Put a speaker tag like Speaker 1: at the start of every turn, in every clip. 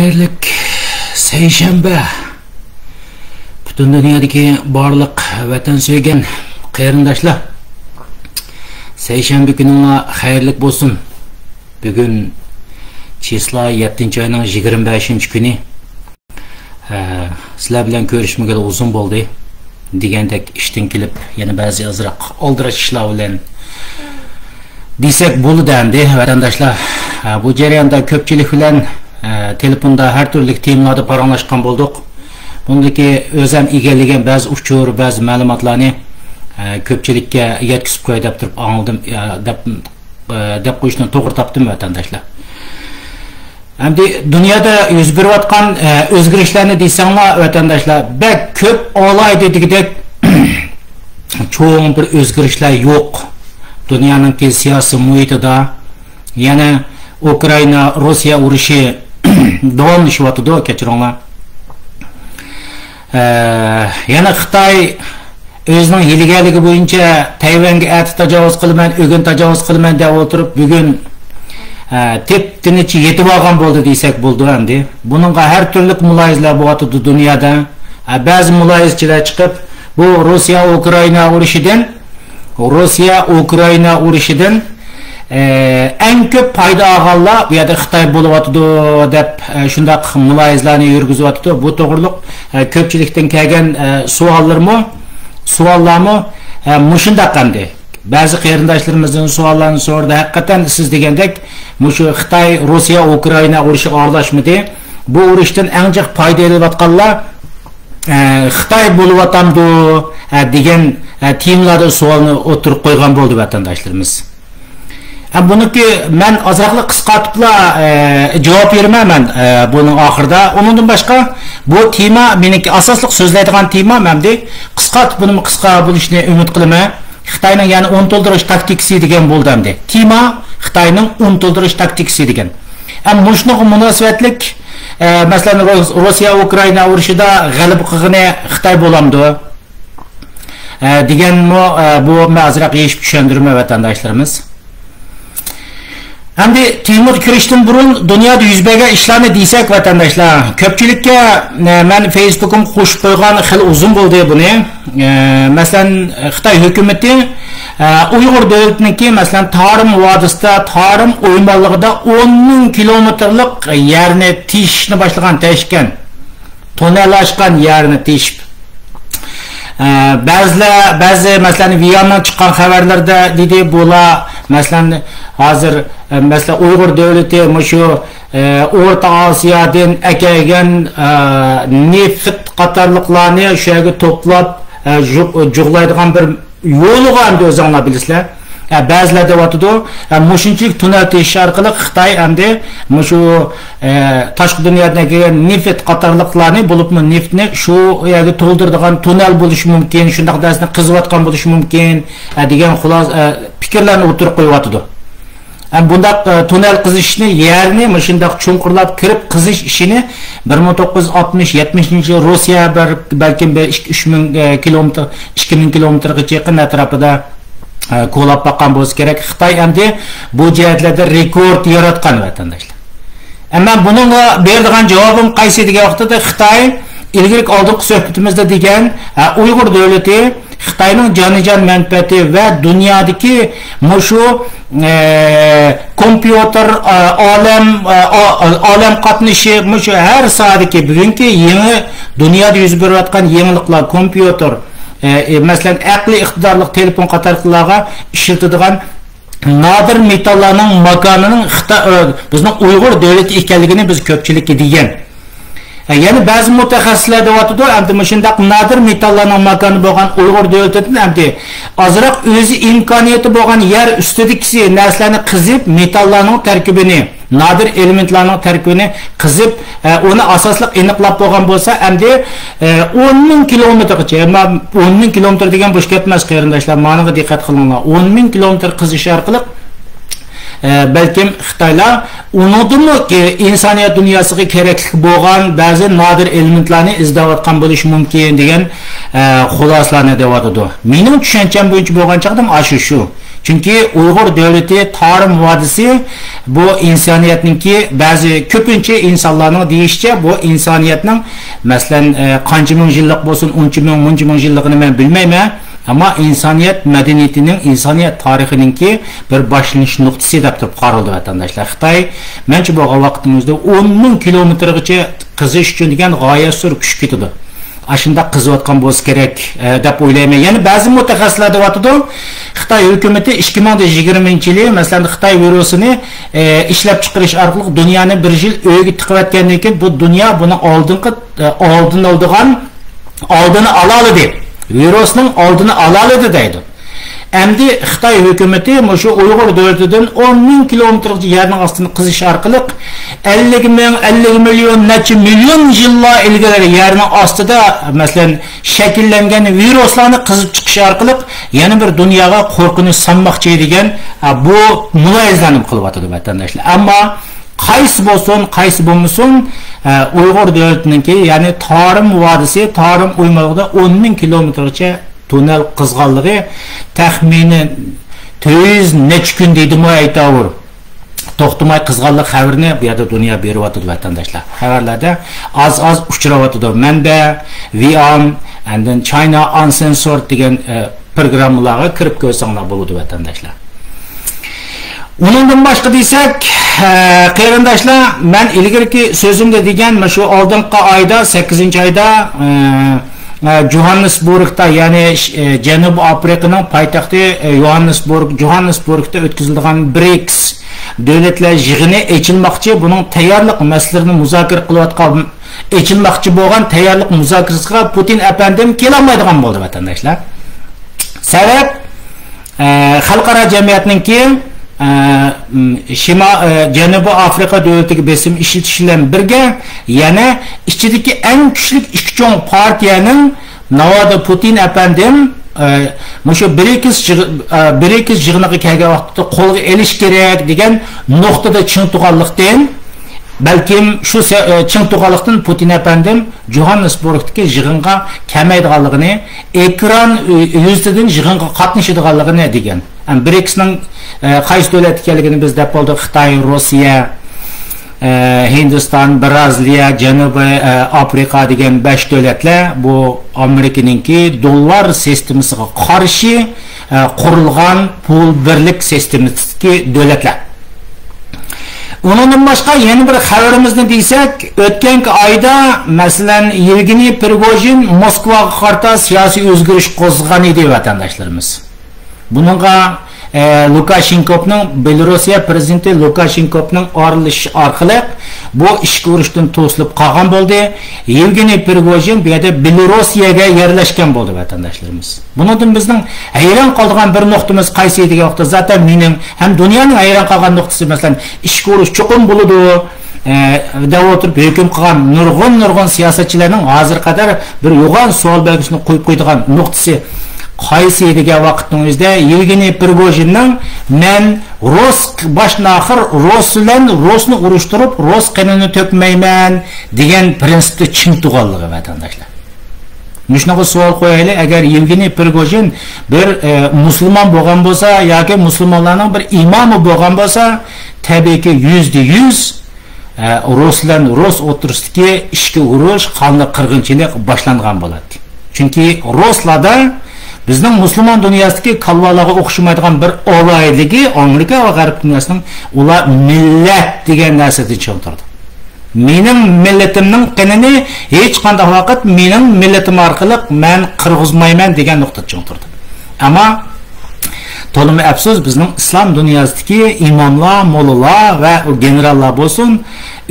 Speaker 1: Xayrlik seyşembe. Bütün dünyadaki barlık vatan söygen qarindoshlar. Seyşembe gününe xayrlik bolsun. Bugün çisla 7 ayının 25 günü. Sizler bilen görüşmegeli uzun boldu. Degендek işten kelip yana bazı azraq oldirash ishlar bilan desek bo'ldi endi vatandaşlar. Bu jarayonda ko'pchilik bilan telefonda her türlü teamlarda paranlaşkan bulduk. Bundaki özem egallagan ba'zi uchur, ba'zi ma'lumotlarni ko'pchilikka yetkazib qo'y deb turib anladım deb qo'yishni to'g'ri topdim vatandaşlar. Endi dunyoda yuz berayotgan o'zgarishlarni deysanglar vatandaşlar, bek ko'p olaydi degidek cho'ng bir o'zgarishlar yo'q. Dunyoning siyosiy muhitida yana Ukrayna Rossiya urushi davomlashyapti, kechiringlar. Yana Xitoy o'zining hiligaligi bo'yicha Tayvanga ati tajovuz qilman, o'g'in tajovuz qilman deb o'tirib, bugun tep-tinichi yetib olgan bo'ldi desak bo'ldi endi. Buningga har turli muloyizalar bo'lyapti dunyoda. Ba'zi muloyizachilar chiqib, bu Rossiya Ukrayna urushidan en köp payda ağalla ya da Xitoy bo'lyapti deb shundaq muloyizalarni yurgizyapti. Bu to'g'riliq ko'pchilikdan kelgan savollarmi mushundaq endi. Ba'zi qarindoshlarimizning savollarini so'radi. Haqiqatan siz degandek, mushu Xitoy Rossiya Ukrayna urushi aralashmadi. Bu urushdan eng jiq payda olayotganlar Xitoy bo'lyapti degan teamlarda savolni o'tirib qo'ygan bo'ldi vatandaşlarımız. Buniki men azraqli qisqartibla javob bermayman buning oxirida. Undan boshqa bu tema meniki asosliq so'zlaydigan tema, menda qisqartib buni qisqa bo'lishni umid qilaman. Xitoyning ya'ni un to'ldirish taktikasi degan bo'ldi endi. Tema Xitoyning un to'ldirish taktikasi degan. Ammo shunga munosabatlik masalan Rossiya Ukrayna urushida g'alaba qilgani Xitoy bo'lamdi degan bu azraq yeshib tushundirma vatandaşlarımız. Endi Timur kirishdan burun dunyoda yuz bergan ishlarni desak vatandaşlar, ko'pchilikka men Facebook'um qo'shib qo'ygan xil uzun bo'ldi buni. Masalan Xitoy hukumati Uyg'ur davlatiniki masalan Tarim vodisida, Tarim o'ymonligida 10 000 kilometrlik yerni teshishni teshgan. Tonellashgan yerni teshib. Ba'zi masalan Viyandan chiqqan xabarlarda dedi bo'la masalan hozir masalan Uyg'ur davlati mushu O'rta Osiyodan kelgan neft qatorliqlarni shu yerga to'plab jug'laydigan bir yo'li bor endi o'zinglar bilasizlar. Ba'zilar deyotdi, mushunchalik tunnel tekish orqali Xitoy endi mushu tashqi dunyodan kelgan neft qatorliqlarni bo'libmi neftni shu yerga to'ldiradigan tunnel bo'lishi mumkin, shundaq darsni qiziyotgan bo'lishi mumkin degan xulos fikrlarni o'tirib qo'yapti. Bundaq tunnel qizishni yerni shundaq chunqurlab kirib qizish ishini 1960-70 Rossiya balki 3000 kilometr 2000 kilometrgacha yaqin atrofida qo'llab boqqan bo'lsa kerak. Xitoy endi bu jihatlarda rekord yaratgan vatandaşlar. Ammo buningga beradigan javobim qaysi degan vaqtda Xitoy ilgari oldingi suhbatimizda degan Uyg'ur davlati Xitoyning jonijon manfaati va dunyodagi mushu kompyuter olam qatnashi mushu har soatdagi bugungi yangi dunyoda yuz berayotgan yangiliklar kompyuter masalan aqliy iqtidorli telefon qatorliqlarga ishlatadigan nadir metallarning makonining bizning Uyg'ur davlati ekanligini biz ko'pchilikka degan. Yani ba'zi mutaxassislar deyotdi, endi shundaq nadir metallarning makoni bo'lgan Uyg'ur davlatidan endi ozroq o'zi imkoniyati bo'lgan yer ustidagi narsalarni qizib, metallarning tarkibini, nadir elementlarning tarkibini qizib, uni asosliq aniqlab bo'lgan bo'lsa, endi 10 000 kilometrgacha, 10 000 kilometr degan bo'sh ketmas qarindoshlar, ma'noga diqqat qilinglar. 10 000 kilometr qizish orqali balkim Xitoylar unudimi insoniyat dunyosiga kerakli bo'lgan ba'zi nodir elementlarni izlayotgan bo'lishi mumkin degan xulosalarni deyotdi. Mening tushuncham bo'yicha bo'lgan chaqdim shu. Çünkü Uyg'ur davlati Tarim vodisi bu insoniyatningki ba'zi ko'pincha insonlarning deyishicha bu insoniyatning masalan qancha ming yillik bo'lsin, uncha ming yilligini men bilmayman, ama insoniyat madaniyatining, insoniyat tarixininki bir boshlanish nuqtasi deb turib qaraldi vatandaşlar. Xitoy mencha bo'lgan vaqtimizda 10 ming kilometrgacha qizish uchun degan g'oya surib tushib ketdi. Aşında qizayotgan bo'lsa kerak deb o'ylayman. Ya'ni ba'zi mutaxassislar deyotdi, Xitoy hukumati 2020-yili masalan Xitoy virusini ishlab chiqarish orqali dunyoni bir yil o'yiga tiqayotgandan keyin bu dunyo buni oldini oladi. Virusning oldini oladi deydi. Endi Xitoy hukumati shu Uyg'ur davlatidan 10 ming kilometrgacha yerning ostini qizish orqali 50 milyon, necha milyon yillar ilgari yerning ostida masalan shakllangan viruslarni qizib chiqish orqali yana bir dunyoga qo'rqinch solmoqchi degan bu muloyizani qilyapti vatandoshlar. Ammo qaysi bo'lsin, qaysi bo'lmasin Uyg'ur davlatininki, ya'ni Tarim vodisi, Tarim uymaligida 10 ming kilometrgacha tunnel qizg'anligi taxminen 400 necha kun deydimi aytavur. To'xtamay qizg'anlik xabarini bu yerda dunyo beryapti vatandoshlar. Xabarlarda az uchrayapti. Menda Vian and then China Uncensored degan programmalarga kirib ko'rsanglar bo'ladi vatandoshlar. Undan boshqa desak, qarindoshlar, men ilgirki so'zimda degan shu oldingi oyda 8-oyda Johannesburgda, yani Janubiy Afrikaning poytaxti Johannesburgda o'tkazilgan BRICS davlatlar yig'ini ochilmoqchi. Buning tayyorlik masalalarini muzokara qilayotgan, ochilmoqchi bo'lgan tayyorlik muzokarasiga Putin apandim kelolmaydigan bo'ldi vatandoshlar. Sabab xalqaro jamiyatningki Janubiy Afrika davlatiga besim ishitish bilan birga yana ichidagi eng kuchli ikki cho'ng partiyaning navoda Putin apandim shu BRICS yig'iniga kelgan vaqtda qo'lga elish kerak degan nuqtada ching tug'anlikdan, balkim shu ching tug'anlikdan Putin apandim Johannesburgdagi yig'inga kelmaydiganligini, ekran yuzidan yig'inga qatnashadiganligini degan. BRICS'ning qaysi davlat ekanligini biz deb oldik. Xitoy, Rossiya, Hindiston, Braziliya, Janubiy Afrika degan 5 davlatlar bu Amerikaningki dollar sistemasiga qarshi qurilgan pul birlik sistemadagi davlatlar. Undan boshqa yana bir xabarimizni deysak, o'tgan oyda masalan Yevgeniy Prigojin Moskvaga qarata siyosiy o'zgarish qo'zg'agan edi vatandoshlarimiz. Bununla Lukashenko'ning Belorussiya prezidenti Lukashenko'ning orilishi orqali bu ishga urishdan to'silib qolgan bo'ldi. Yevgeniy Prigojin bu yerda Belorussiyaga yerlashgan bo'ldi vatandoshlarimiz. Bundan bizning hayron qolgan bir nuqtamiz qaysi edi vaqtda zaten mening ham dunyoning hayron qolgan nuqtasi masalan ishga urish cho'qim bo'ladi. Da o'tirib hukm qilgan nurg'un siyosatchilarning hozir qadar bir yo'g'on savol belgisini qo'yib qo'ydigan nuqtasi qaysi degan vaqtimizda Yevgeniy Prigojinning men Rus boshnaxir Rus bilan Rusni urushtirib Rus qonini to'kmayman degan prinsipda chin tug'anligi vatandoshlar. Shunaqa savol qo'yaylik, agar Yevgeniy Prigojin bir musulmon bo'lgan bo'lsa yoki musulmonlarning bir imomi bo'lgan bo'lsa, tabiiyki %100 Rus o'tirishdagi ishga urush, qonli qirg'inchilik boshlangan bo'ladi. Chunki Ruslarda bizning musulmon dunyosidagi kalvalarga o'xshamaydigan bir olayligi Amerika va G'arb dunyosining ular millat degan narsada tushuntirdi. Mening millatimning qonini hech qanday vaqt mening millatim orqali men qirg'izmayman degan nuqta tushuntirdi. Ammo to'limi afsus bizning islom dunyosidagi imomlar, mollalar va generallar bo'lsin,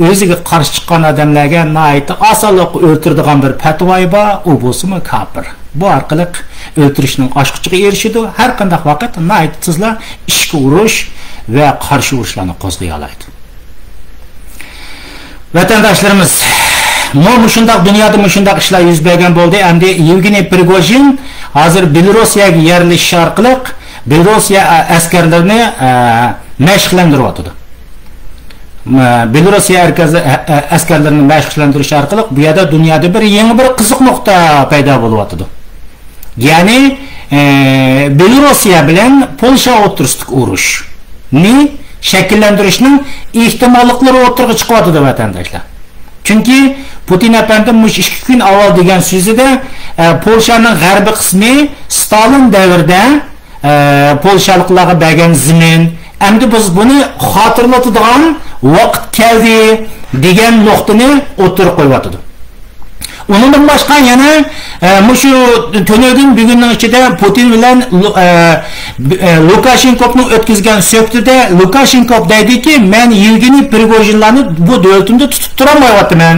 Speaker 1: o'ziga qarshi chiqqan odamlarga nayt osonlik o'ltiradigan bir fatvoy bor, u bo'lsa kafir. Bu orqali o'ltirishning oshquchiga erishadi. Har qanday vaqt naytsizlar ishga urush va qarshi urushlarni qo'zg'ay oladi. Vatandoshlarimiz, shundoq dunyoda shundoq ishlar yuz bergan bo'ldi. Endi Yevgeniy Prigojin hozir Belorussiyaga yerilish orqali Belorussiya askarlarini məşqləndirib Belorussiya askarlarini məşqləndirish orqali bu yerda dunyoda yangi bir qiziq nuqta paydo bo'lyapti. Ya'ni Belorussiya bilan Polsha o'rtasidagi urushni shakllantirishning ehtimolliklari o'rtaga chiqyapti vatandoshlar. Chunki Putin efendim 2 kun avval degan so'zida Polshaning g'arbiy qismi Stalin davrida Polshaliklarga bergan zimin, endi biz buni xotirlatadigan vaqt keldi degan nuqtani o'tirib qo'yapti. Undan boshqa yana shu tunning bugunning ichida Putin bilan Lukashenkoning o'tkazgan suhbatida Lukashenko deydiki, men Yevgeniy Prigojinlarni bu davlatimda tutib tura olmayapman.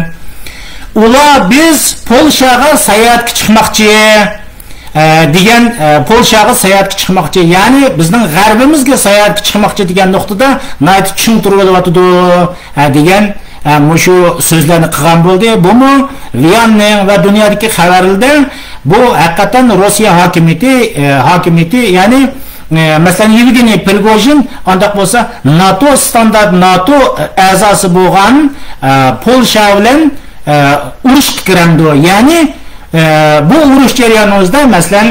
Speaker 1: Ular biz Polshaga sayohatga chiqmoqchi degan Polshaga sayohatga chiqmoqchi, ya'ni bizning g'arbimizga sayohatga chiqmoqchi degan nuqtada nayt tushuntirib olyapti degan shu so'zlarni qilgan bo'ldi. Bu Vianning va dunyodagi xabarlarda bu haqiqatan Rossiya hokimiyati ya'ni masalan Yevgeniy Prigojin undaq bo'lsa NATO standart NATO a'zosi bo'lgan Polsha bilan urushga kiramdi. Ya'ni bu urush jarayonida masalan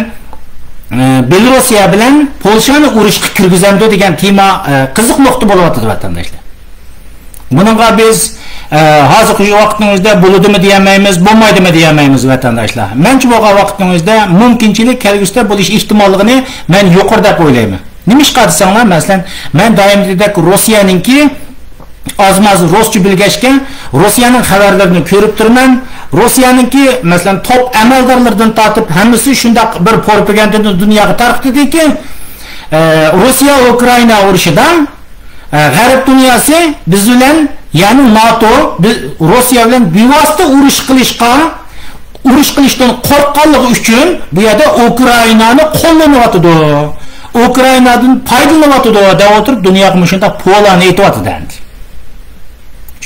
Speaker 1: Belorussiya bilan Polshani urushga kirgizamdi degan tema qiziq nuqta bo'lyapti vatandoshlar. Buningga biz hozirgi vaqtimizda bo'ladimi deyamaymiz, bo'lmaydimi deyamaymiz vatandoshlar. Menchi bo'lgan vaqtimizda mumkinchilik kelgusida bo'lish ehtimolligini men yuqori deb o'ylayman. Nima ish qilsanglar, masalan, men doimdek Rossiyaninki azmaz Ruscha bilgachga Rossiyaning xabarlarini ko'rib turman. Rossiyaninki masalan top amaldorlardan tortib hammasi shundaq bir propagandani dunyoga tarqatdiki, Rossiya Ukraina urushidan g'arb dunyosi biz bilan ya'ni NATO Rossiya bilan bevosita urush qilishdan qo'rqqanligi uchun bu yerda Ukrainani qo'llanyapti. Ukrainadan foydalanyapti deb o'tirib dunyoga shunday polani aytyapti.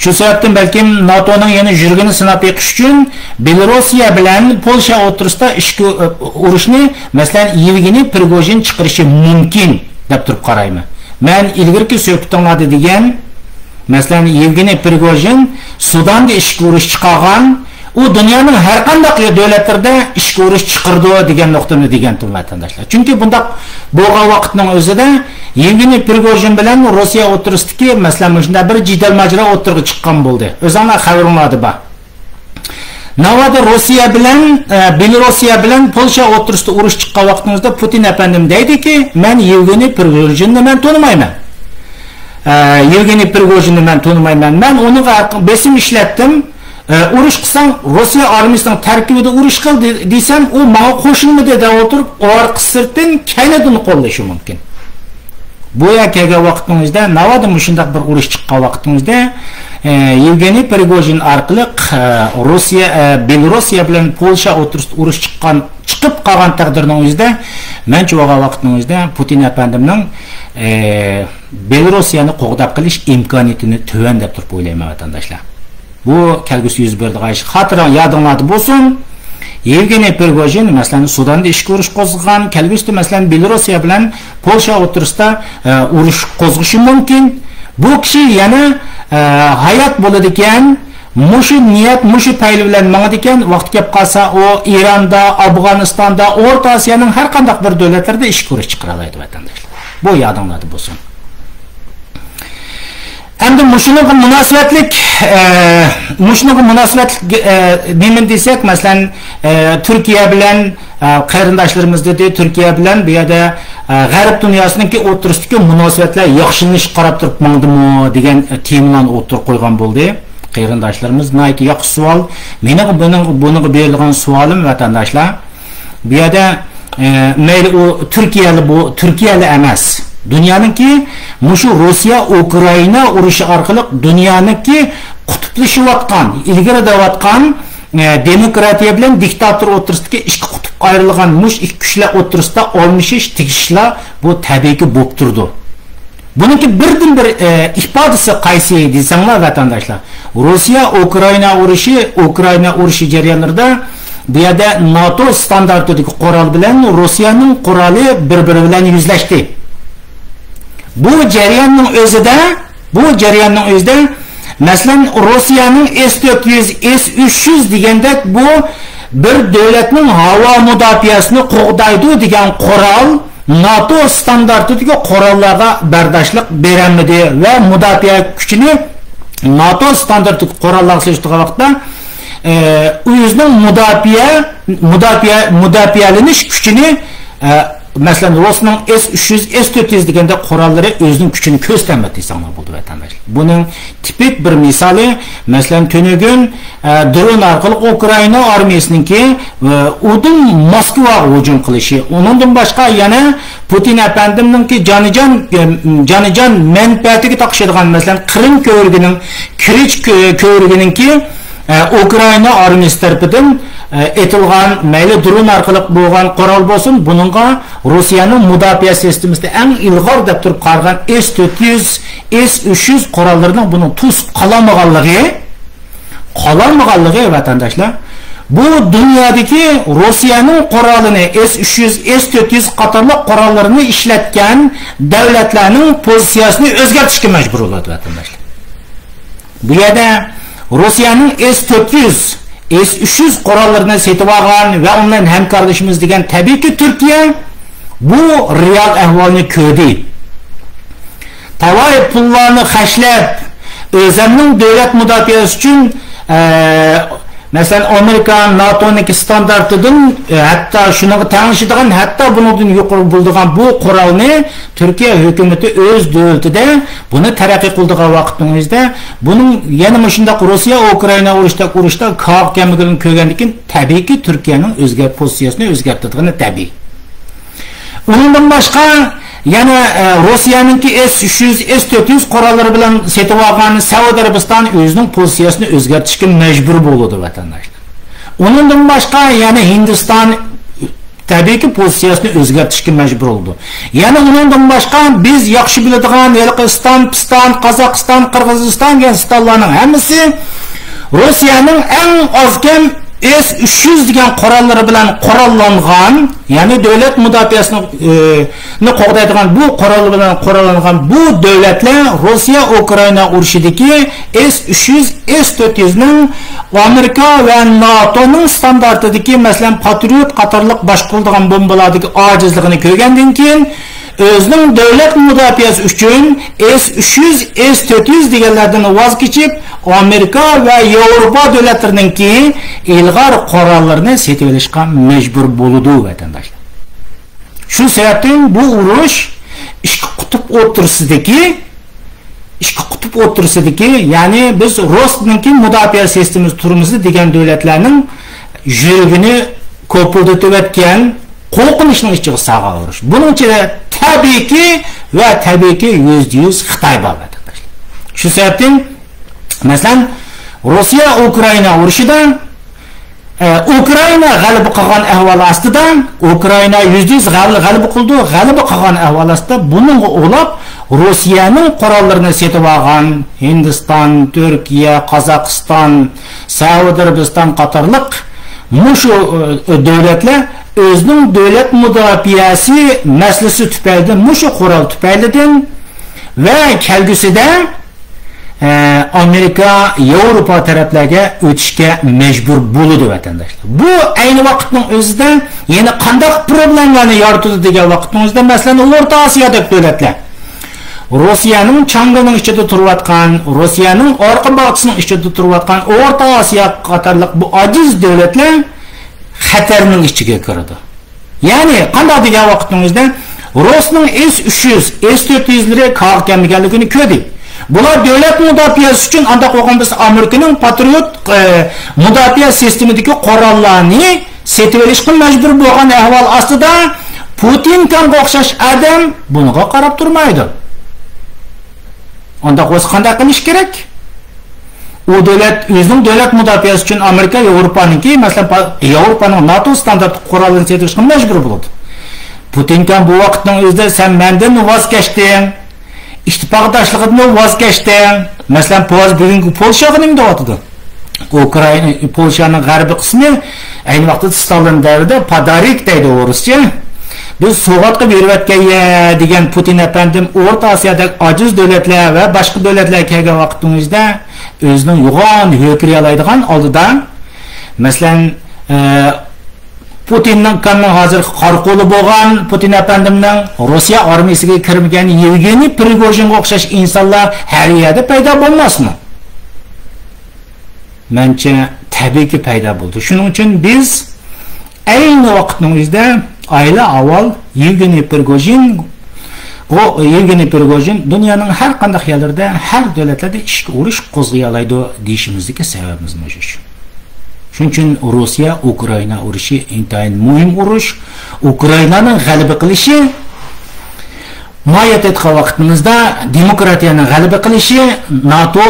Speaker 1: Shu sababdan balkim NATOning yana yurgini sinab yiqish uchun Belorussiya bilan Polsha o'rtasida ishki urushni masalan Yevgeniy Prigojin chiqarishi mumkin deb turib qarayman. Men ilgirki suhbatimda degan masalan Yevgeniy Prigojin Sudanda ishki urush chiqargan, u dunyoning har qanday davlatlarda ishki urush chiqardi degan nuqtani degandim vatandoshlar. Chunki bundaq bo'lgan vaqtning o'zida Yevgeniy Prigojin bilan Rossiya o'rtasidagi masalan shunday bir jidal majra o'tirib chiqqan bo'ldi. O'zinglar xabaringlarda bor. Navada Rossiya bilan Belorussiya bilan Polsha o'rtasida urush chiqqan vaqtimizda Putin efendim deydiki, men Yevgeniy Prigojinni men tonimayman. Yevgeniy Prigojinni men tonimayman. Men uning besim ishlatdim. Urush qilsam Rossiya armiyasining tarkibida urush qil desam, u menga qo'shilmadi deb o'tirib, orqa sirtdan kaynadan qo'llashi mumkin. Bu yerga vaqtimizda navada shundaq bir urush chiqqan vaqtimizda Yevgeniy Prigojin orqali Belorussiya bilan Polsha o'rtasida urush chiqib qolgan taqdirning o'zida menchi bo'lgan vaqtimizda Putin efendimning Belorussiyani qo'g'dab qilish imkoniyatini tuvan deb turib o'ylayman vatandoshlar. Bu kelgusi yuz berdigan ish xotiran yodinglarda bo'lsin. Yevgeniy Prigojin masalan Sudanda ishga urush qo'zg'agan, kelgusida masalan Belorussiya bilan Polsha o'rtasida urush qo'zg'ishi mumkin. Bu kishi yana hayot bo'ladi ekan, mushu niyat, mushu payli bilan mangadi ekan, vaqt kelib qolsa u Eronda, Afg'onistonda, O'rta Osiyoning har qanday bir davlatlarda ishga urush chiqara oladi vatandoshlar. Bu yodinglarda bo'lsin. Endi mushunga munosabatlik nima desak, masalan Turkiya bilan qarindoshlarimiz dedi, Turkiya bilan bu yerda g'arb dunyosiningki o'rtasidagi munosabatlar yaxshilanish qarab turibmandimi degan temalarni o'tirib qo'ygan bo'ldi. Qarindoshlarimiz nayki yaxshi savol. Meni buniga berilgan savolim vatandoshlar, bu yerda mayli u Turkiyali emas. Dunyoninki mushu Rossiya Ukraina urushi orqali dunyoninki qutblashayotgan, ilgarilayotgan demokratiya bilan diktator o'rtasidagi ikki qutb ayrilgan ikki kuchlar o'rtasida olmishish, tegishlar bu tabiiyki bo'lib turdi. Buningki birdan bir ifodasi qaysi desanglar vatandoshlar, Rossiya Ukraina urushi jarayonlarida bu yerda NATO standartidagi qurol bilan Rossiyaning quroli bir-biri bilan yuzlashdi. Bu jarayonning o'zida masalan Rossiyaning S-400, S-300 degandek bu bir davlatning havo mudofaasini qo'g'daydi degan qurol NATO standartidagi qurollarga bardoshlik beradi va mudofaa kuchini NATO standartidagi qurollarga solishtirgan vaqtda o'zining mudofaalanish kuchini masalan Rossiyaning S-300, S-400 deganda qurollari o'zining kuchini ko'rsatmaydi desanlar bo'ldi vatandoshlar. Buning tipik bir misoli masalan Tunugun dron orqali Ukraina armiyasiningki udin Moskvaga hujum qilishi, undan boshqa yana Putin afandimningki jonijon manfaatiga taqishadigan masalan Qrim ko'rigining Kirich ko'riginingki Ukraina armiyasi tarafidan etilgan mayli dron orqali bo'lgan qurol bo'lsin, buningga Rossiyaning mudofaa sistemasida eng ilg'or deb turib qargan S-400, S-300 qurollarining buni to'sib qolamaganligi vatandoshlar. Bu dunyodagi Rossiyaning qurolini S-300, S-400 qatorli qurollarini ishlatgan davlatlarning pozitsiyasini o'zgartirishga majbur bo'ladi vatandoshlar. Bu yerda Rossiyaning S-400, S-300 qurollarini setib olgan va undan hamkorlashimiz degan tabiiyki Turkiya bu real ahvolni ko'rdi. Tavoy pullarni xashlab o'zining davlat mudofaasi uchun masalan Amerika, NATO'ning standartidan hatto shunga tengishadigan, hatto bundan yuqori bo'ladigan bu qurolni Turkiya hukumatı o'z davlatida buni taraqqiy qildigan vaqtingizda buning yana shunday Rossiya Ukraina urushda qaq kamligini ko'rgandan keyin tabiiyki Turkiyaning o'zgar pozitsiyasini o'zgartirdigani tabiiy. Undan boshqa yana Rossiyaninki S-300, S-400 qurollari bilan setib olgan Saudiya Arabistoni o'zining pozitsiyasini o'zgartirishga majbur bo'ldi vatandoshlar. Undan boshqa yana Hindiston tabiiyki pozitsiyasini o'zgartirishga majbur bo'ldi. Yana undan boshqa biz yaxshi biladigan Yelqiston, Piston, Qozog'iston, Qirg'iziston degan stonlarning hammasi Rossiyaning eng oz kam S-300 degan qurollari bilan qurollangan, ya'ni davlat mudofaasini qo'g'daydigan bu qurol bilan qurollangan bu davlatlar Rossiya Ukraina urushidagi S-300, S-400 ning Amerika va NATO'ning standartidagi masalan Patriot qatorliq boshqarilgan bombalardagi ojizligini ko'rgandan keyin o'zining davlat mudofaasi uchun S-300, S-400 deganlardan voz kechib Amerika va Yevropa davlatlarininki ilg'or qurollarini setib olishga majbur bo'ldi vatandoshlar. Shu sababdan bu urush ikki qutb o'tirsidagi, ya'ni biz Rossiyaning mudofaa sistemasi turimizni degan davlatlarning yuragini ko'pildirib o'tgan qo'rqinchning ichiga sag'al urush. Buning ichida tabiiyki %100 Xitoy bor vatandoshlar. Shu sababdan masalan Rossiya Ukraina urushidan Ukraina g'alaba qilgan ahvol ostida Ukraina %100 g'alaba qildi. G'alaba qilgan ahvol ostida buningga o'lab Rossiyaning qurollarini setib olgan Hindiston, Turkiya, Qozog'iston, Saudiya Arabiston qatorliq mushu davlatlar o'zining davlat mudofaasi masalasi tufayli mushu qurol tufaylidan va kelgusida Amerika, Yevropa taraflarga o'tishga majbur bo'ladi vatandoshlar. Bu ayni vaqtning o'zida yana qanday problemlarni yaratadi degan vaqtning o'zida masalan O'rta Osiyodagi davlatlar Rossiyaning changining ichida turayotgan, Rossiyaning orqa bag'chisining ichida turayotgan O'rta Osiyo qatorliq bu ojiz davlatlar xatarning ichiga kiradi. Ya'ni qanday degan vaqtning o'zida Rossiyaning S-300, S-400lari qolganligini ko'rdik. Bular davlat mudofaasi uchun anda qo'ygan biz Amerikaning Patriot mudofaa sistemidagi qurollarni setib olishga majbur bo'lgan ahvol ostida Putinga o'xshash odam bunga qarab turmaydi. Unda o'zi qanday qilish kerak? U davlat o'zining davlat mudofaasi uchun Amerika, Yevropaningki, masalan, Yevropaning NATO standart qurollarini setib olishga majbur bo'ladi. Putinga bu vaqtning o'zida sen mendan voz kechding, ittifoqdoshligimdan voz kechding. Masalan, bugungi Polshaning davlatida Ukraina, Polshaning g'arbiy qismi ayni vaqtda Stalin davrida podarik deydi o'rischa. Biz soğatqa berib atgan degan Putin efendim Orta Asiyodagi aciz davlatlar va boshqa davlatlarga kelgan vaqtingizda o'zining yo'g'on hukriy oladigan oldida masalan Putinning kanni hozir qarqo'li bo'lgan Putin efendimning Rossiya armiyasiga kirmagan Yevgeniy Prigojinga o'xshash insonlar har yerda paydo bo'lmasmi? Mencha tabiiyki paydo bo'ldi. Shuning uchun biz ayni vaqtingizda aylar avval Yevgeniy Prigojin dunyoning har qanday yerlarida, har davlatlarda ishga urush qo'zg'ay oladi deyishimizga sababimiz mana shu. Shuning uchun Rossiya Ukraina urushi intayin muhim urush. Ukrainaning g'alaba qilishi Mayat etgan vaqtimizda demokratiyaning g'alaba qilishi, NATO,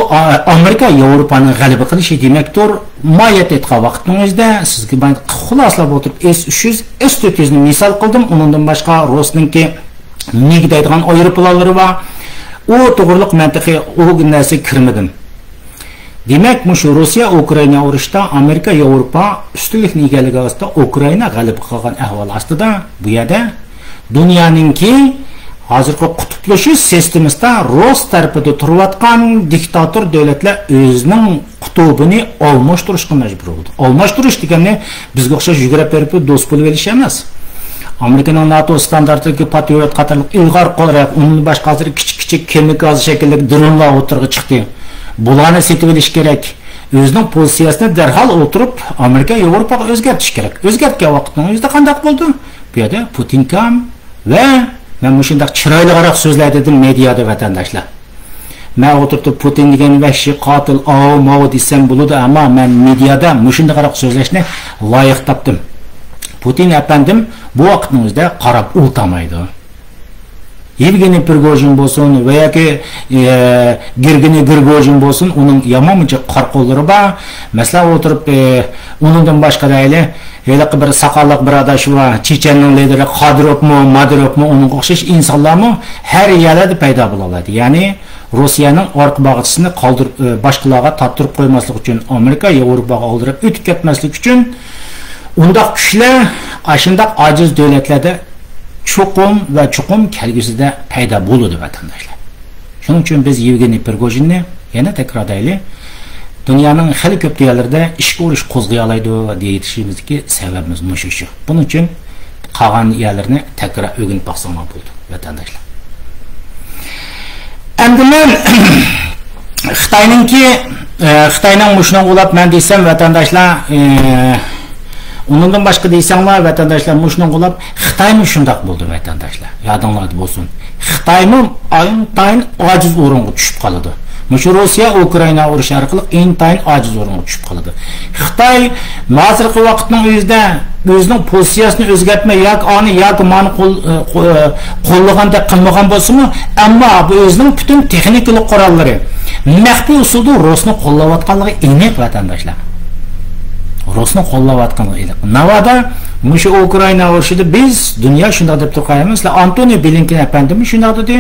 Speaker 1: Amerika, Yevropaning g'alaba qilishi demakdir. Mayat etgan vaqtimizda sizga men xulosalab o'tirib S-300, S-400 ni misol qildim. Undan boshqa Rossiyadagi MiG deydigan aeroplanlari bor. U to'g'riliq mantiqiy u narsa kirmadim. Demak, shu Rossiya Ukraina urushida Amerika, Yevropa ustunlikni egalligi ostida Ukraina g'alaba qilgan ahvol ostida bu yerda dunyoninki hozirgi qutblashish sistemasida Ross tarafida turayotgan diktator davlatlar o'zining qutubini almashtirishga majbur bo'ldi. Almashtirish degani bizga o'xshash yugurib berib do'st bo'lib olish emas. Amerikaning NATO standartiga Patriot qatorliq ilg'or qo'llar, undan boshqa hozir kichik kamikaze shaklli dronlar o'tirg'i chiqdi. Bularni setib olish kerak. O'zining pozitsiyasini darhol o'tirib Amerika, Yevropaga o'zgartish kerak. O'zgartgan vaqtda qanday bo'ldi? Bu yerda Putin kam va men shunday chiroyli qarab so'zlaydi dedim mediada vatandoshlar. Men o'tirib Putin degan vahshiy qotil, mavo desam bo'ladi, ammo men mediada shunday qarab so'zlashni loyiq topdim. Putin efendim bu vaqtimizda qarab ultamaydi. Yevgeniy Prigojin bo'lsin va yoki Gergeniy Prigojin bo'lsin, uning yamoncha qarqollari bor. Masalan, o'tirib undan boshqa deyli, haliqi bir saqolliq bir adash va Chechenning lideri Qodirovmi, Madirovmi, uning o'xshash insonlarmi har yerda paydo bo'ladi. Ya'ni Rossiyaning orqa bag'ichisini qoldirib boshqalarga tattirib qo'ymaslik uchun, Amerika, Yevropaga oldirib o'tib ketmaslik uchun undaq kuchlar ashundaq ojiz davlatlarda chuqum va chuqum kelgusida paydo bo'ladi vatandoshlar. Shuning uchun biz Yevgeniy Prigojinni yana takrorlaylik, dunyoning xil ko'p yerlarida ishga urush qo'zg'ay oladi deyishimizga sababimiz shu. Buning uchun qolgan yerlarni takror o'rganib baqsanglar bo'ldi vatandoshlar. Endi men Xitoyning mushuni ulab men desam vatandoshlar undan boshqa deysanglar vatandoshlar mushuni qilib Xitoymi shundoq bo'ldi vatandoshlar. Yodinglarda bo'lsin. Xitoymi intayin ojiz o'ringa tushib qoladi. Mushu Rossiya Ukraina urushi orqali intayin ojiz o'ringa tushib qoladi. Xitoy hozirgi vaqtning o'zida o'zining pozitsiyasini o'zgartmay yoki mani qo'llaganda qilmagan bo'lsa-mu, ammo bu o'zining butun texnik qurollari maxfiy usulda Rossiyani qo'llayotganligi aniq vatandoshlar. Rossiyani qo'llayotganligi. Navada mushu Ukraina urushida biz dunyo shunday deb turqaymiz. Antony Blinken efendim shunday dedi.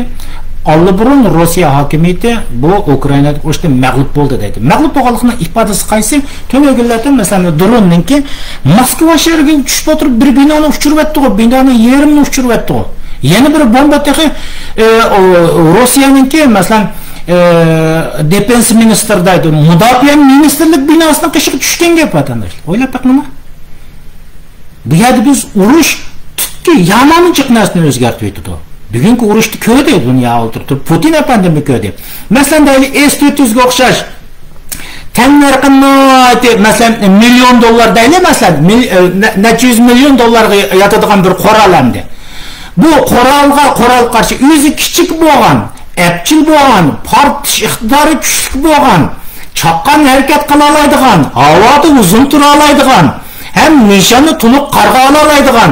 Speaker 1: Allaburun Rossiya hokimiyati bu Ukrainada urushda mag'lub bo'ldi dedi. Mag'lub bo'lganlikning ifodasi qaysi? To'g'rilarda masalan dronninki Moskva shahriga tushib o'tirib bir binoni uchirib o'tdi, binoni yerimni uchirib o'tdi. Yana bir bomba texi Rossiyaninki masalan Defense Minister deydi, Mudofaa ministerlik binosini qishiq tushgan gap vatandoshlar. O'ylab baqnima. Bu yerda biz urush tutki yomon chiqmasini o'zgartib o'tdi. Bugungi urushni ko'rdi dunyo o'tirib, Putin efendimni ko'rdi. Masalan, deyli S-400 ga o'xshash tanlarqinni masalan million dollar deyli, masalan necha yuz million dollarga yotadigan bir qurol hamdi. Bu qurol qarshi o'zi kichik bo'lgan, epchil bo'lgan, partish iqtidori kuchli bo'lgan, chaqqan harakat qila oladigan, havoda uzun tura oladigan, hem nishonni to'liq qarg'a oladigan,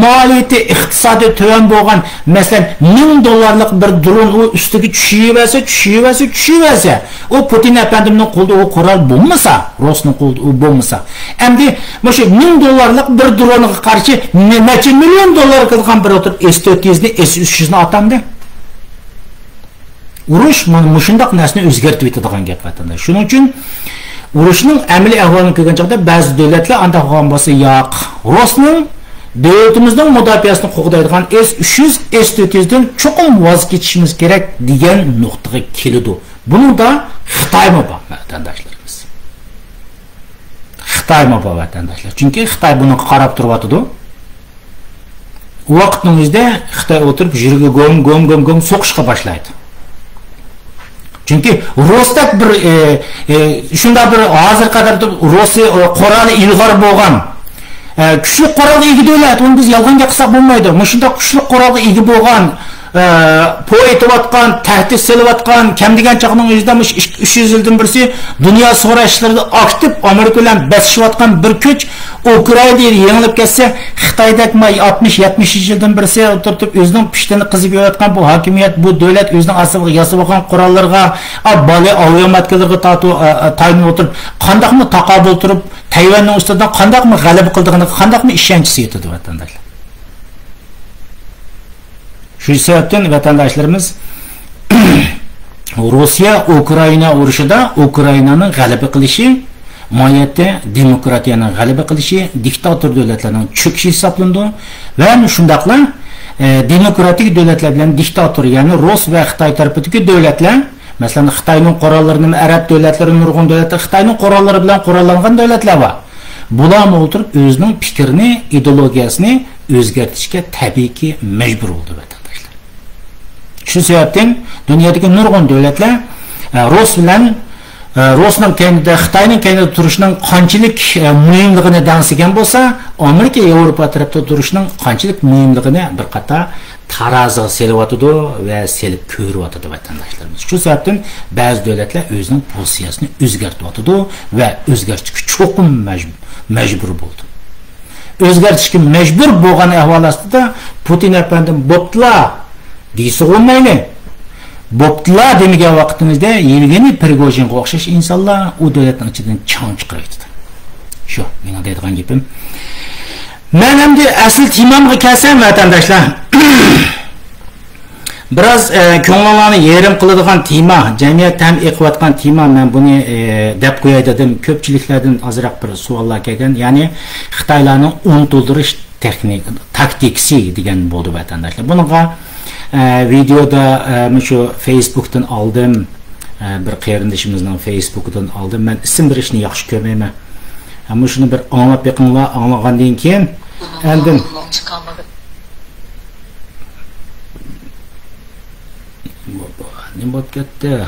Speaker 1: maliyati iqtisodiy to'van bo'lgan, masalan $1000 bir dron u ustiga tushiversa, o Putin efendimning qo'lida o qurol bo'lmasa, Rossning qo'lida u bo'lmasa, endi o'sha $1000 bir dronga qarshi necha million dollar qilgan bir o'tirib S-400 ni S-300 ni atamdi. Urush mana shundoq narsani o'zgartib etadigan gap vatanda. Shuning uchun urushning amaliy ahvolini ko'rgan chog'da ba'zi davlatlar anda qolgan bo'lsa, yo'q. Rossning devletimizin müdafiasını qo'g'daydigan S-300, S-400'den çokum vaz geçişimiz gerek degan nuqtaga keldi. Bunun da Xitoy mı bor vatandaşlarımız? Xitoy mı bor vatandaşlar? Çünkü Xitoy bunu qarab turibdi. O vaqtning o'zida Xitoy o'tirib yurga gom so'qishga boshlaydi. Çünkü Rus'ta bir şunda bir hazır kadar Rusya Qo'rg'oni ilg'or bo'lgan kuchli qurolga ega davlat, uni biz yolg'onga qilsak bo'lmaydi. Mana shunday kuchli qurolga ega bo'lgan, po'yetayotgan, tahdid selayotgan, kam degan chaqning o'zida 300 yildan birisi dunyo so'rashlarida aktiv Amerika bilan basishayotgan bir kuch Ukrainada yengilib ketsa, Xitoydagi 60-70 yildan birisi o'tirib o'zining pishtini qizib yotgan bu hokimiyat, bu davlat o'zining asliga yasab olgan qurollarga, bali aviamatkalarga tayin o'tirib, qandaqmi taqobil turib, Tayvanning ustidan qandaqmi g'alaba qildigini, qandaqmi ishonchisi yetadi vatandaşlar. Şu sebepten vatandaşlarımız Rusya Ukrayna urushida Ukraynanın g'alaba qilishi, moyatda demokratiyaning g'alaba qilishi, diktator davlatlarning cho'kishi hisoblandi va shundaqla demokratik davlatlar bilan diktator, ya'ni Rus va Xitoy tarafidagi davlatlar, masalan Xitoyning qurollarini Arab davlatlari, nurg'un davlatlar Xitoyning qurollari bilan qurollangan davlatlar bor. Bular o'tirib o'zining fikrini, ideologiyasini o'zgartirishga tabiiyki majbur bo'ldi vatandaşlar. Shu sababdan dunyodagi nurg'un davlatlar Rus bilan Rusning kendida Xitoyning kendida turishining qanchalik muhimligini dansigan bo'lsa, Amerika, Yevropa tarafda turishining qanchalik muhimligini bir qator taraziga selyotdi va selib ko'ryotdi vatandaşlarımız. Shu sababdan ba'zi davlatlar o'zining pozitsiyasini o'zgartirdi va o'zgartirishga cho'qim majbur bo'ldi. O'zgartirishga majbur bo'lgan ahvol ostida Putin efendim bo'ptila deysa bo'lmaydi. Bo'ptila demagan vaqtimizda Yevgeniy Prigojinga o'xshash insonlar u davlatning ichidan chang chiqardi. Shu mening deydigan gapim. Men endi asl temamga kelsam vatandaşlar, biraz ko'ngillarni yerim qiladigan tema, jamiyat ham eqiyotgan tema, men buni deb qo'yay dedim. Ko'pchiliklardan azroq bir savollar kelgan, ya'ni Xitoylarning unutuldirish taktikasi degan bo'ldi vatandaşlar. Bunga videoda shu Facebook'tan aldım, bir qarindishimizning Facebook'dan aldım. Men ism berishni yaxshi ko'rmayman. Ama şunu bir anlap yakınla anlagandan keyin endi ne bo'lib ketdi?